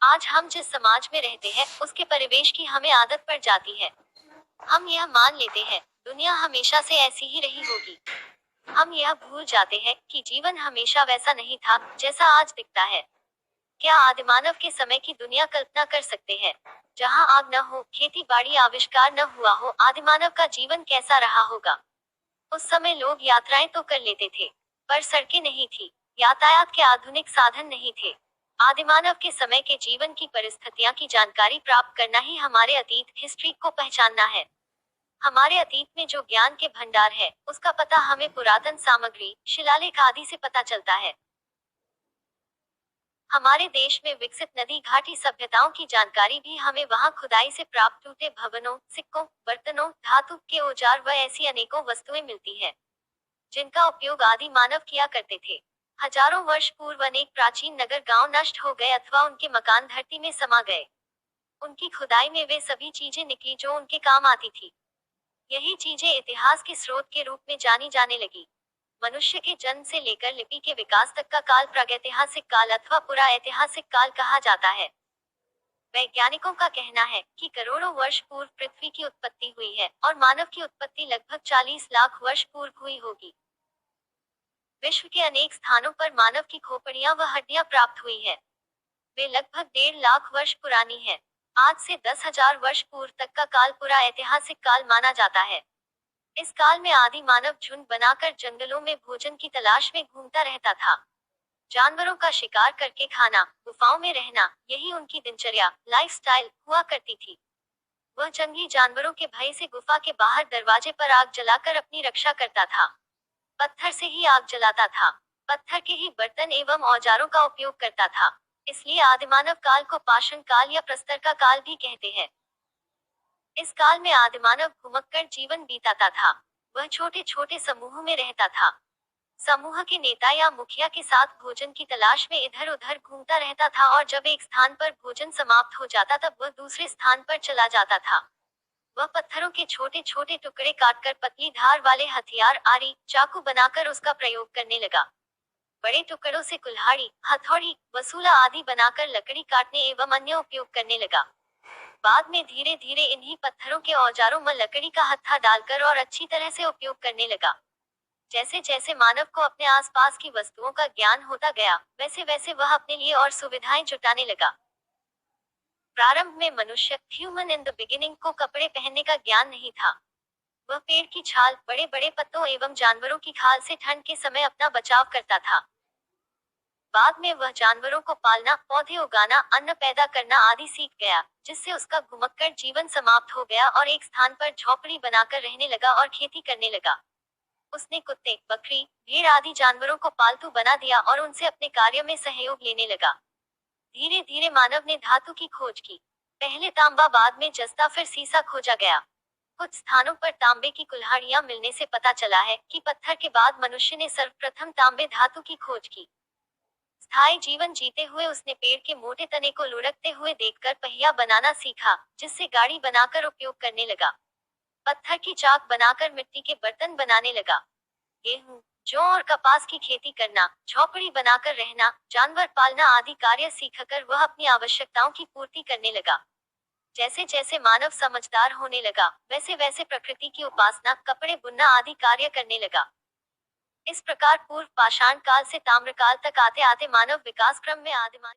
आज हम जिस समाज में रहते हैं उसके परिवेश की हमें आदत पड़ जाती है। हम यह मान लेते हैं दुनिया हमेशा से ऐसी ही रही होगी। हम यह भूल जाते हैं कि जीवन हमेशा वैसा नहीं था जैसा आज दिखता है। क्या आदिमानव के समय की दुनिया कल्पना कर सकते हैं, जहाँ आग न हो, खेती बाड़ी आविष्कार न हुआ हो? आदिमानव का जीवन कैसा रहा होगा? उस समय लोग यात्राएं तो कर लेते थे, पर सड़कें नहीं थी, यातायात के आधुनिक साधन नहीं थे। आदिमानव के समय के जीवन की परिस्थितियां की जानकारी प्राप्त करना ही हमारे अतीत हिस्ट्री को पहचानना है। हमारे अतीत में जो ज्ञान के भंडार है उसका पता हमें पुरातन सामग्री, शिलालेख आदि से पता चलता है। हमारे देश में विकसित नदी घाटी सभ्यताओं की जानकारी भी हमें वहां खुदाई से प्राप्त टूटे भवनों, सिक्कों, बर्तनों, धातु के औजार व ऐसी अनेकों वस्तुएं मिलती है जिनका उपयोग आदि मानव किया करते थे। हजारों वर्ष पूर्व अनेक प्राचीन नगर गांव नष्ट हो गए अथवा उनके मकान धरती में समा गए। उनकी खुदाई में वे सभी चीजें निकली जो उनके काम आती थी। यही चीजें इतिहास के स्रोत के रूप में जानी जाने लगी। मनुष्य के जन्म से लेकर लिपि के विकास तक का काल प्रागैतिहासिक काल अथवा पुरा ऐतिहासिक काल कहा जाता है। वैज्ञानिकों का कहना है कि करोड़ों वर्ष पूर्व पृथ्वी की उत्पत्ति हुई है और मानव की उत्पत्ति लगभग 40 लाख वर्ष पूर्व हुई होगी। विश्व के अनेक स्थानों पर मानव की खोपड़ियां व हड्डियां प्राप्त हुई है। वे लगभग 1.5 लाख वर्ष पुरानी है। आज से 10,000 वर्ष पूर्व तक का काल पुरा ऐतिहासिक काल माना जाता है। इस काल में आदि मानव झुंड बनाकर जंगलों में भोजन की तलाश में घूमता रहता था। जानवरों का शिकार करके खाना, गुफाओं में रहना, यही उनकी दिनचर्या, लाइफस्टाइल हुआ करती थी। वह जंगली जानवरों के भय से गुफा के बाहर दरवाजे पर आग जलाकर अपनी रक्षा करता था। पत्थर से ही आग जलाता था। पत्थर के ही बर्तन एवं औजारों का उपयोग करता था। इसलिए आदिमानव काल को पाषाण काल या प्रस्तर का काल भी कहते हैं। इस काल में आदिमानव घुमक्कड़ जीवन बीताता था। वह छोटे छोटे समूहों में रहता था। समूह के नेता या मुखिया के साथ भोजन की तलाश में इधर उधर घूमता रहता था और जब एक स्थान पर भोजन समाप्त हो जाता तब वह दूसरे स्थान पर चला जाता था। वह पत्थरों के छोटे छोटे टुकड़े काटकर पतली धार वाले हथियार, आरी, चाकू बनाकर उसका प्रयोग करने लगा। बड़े टुकड़ों से कुल्हाड़ी, हथौड़ी, वसूला आदि बनाकर लकड़ी काटने एवं अन्य उपयोग करने लगा। बाद में धीरे धीरे इन्हीं पत्थरों के औजारों में लकड़ी का हत्था डालकर और अच्छी तरह से उपयोग करने लगा। जैसे जैसे मानव को अपने आसपास की वस्तुओं का ज्ञान होता गया, वैसे वैसे वह अपने लिए और सुविधाएं जुटाने लगा। प्रारंभ में मनुष्य, ह्यूमन इन द बिगिनिंग, को कपड़े पहनने का ज्ञान नहीं था। वह पेड़ की छाल, बड़े बड़े पत्तों एवं जानवरों की खाल से ठंड के समय अपना बचाव करता था। बाद में वह जानवरों को पालना, पौधे उगाना, अन्न पैदा करना आदि सीख गया, जिससे उसका घुमक्कड़ जीवन समाप्त हो गया और एक स्थान पर झोपड़ी बनाकर रहने लगा और खेती करने लगा। उसने कुत्ते, बकरी, भेड़ आदि जानवरों को पालतू बना दिया और उनसे अपने कार्य में सहयोग लेने लगा। धीरे धीरे मानव ने धातु की खोज की। पहले तांबा, बाद में जस्ता, फिर सीसा खोजा गया। कुछ स्थानों पर तांबे की कुल्हाड़ियां मिलने से पता चला है कि पत्थर के बाद मनुष्य ने सर्वप्रथम तांबे धातु की खोज की। स्थायी जीवन जीते हुए उसने पेड़ के मोटे तने को लुढ़कते हुए देखकर पहिया बनाना सीखा, जिससे गाड़ी बनाकर उपयोग करने लगा। पत्थर की चाक बनाकर मिट्टी के बर्तन बनाने लगा। गेहूं, जौ और कपास की खेती करना, झोपड़ी बनाकर रहना, जानवर पालना आदि कार्य सीखकर वह अपनी आवश्यकताओं की पूर्ति करने लगा। जैसे जैसे मानव समझदार होने लगा, वैसे वैसे प्रकृति की उपासना, कपड़े बुनना आदि कार्य करने लगा। इस प्रकार पूर्व पाषाण काल से ताम्रकाल तक आते आते मानव विकास क्रम में आदिमान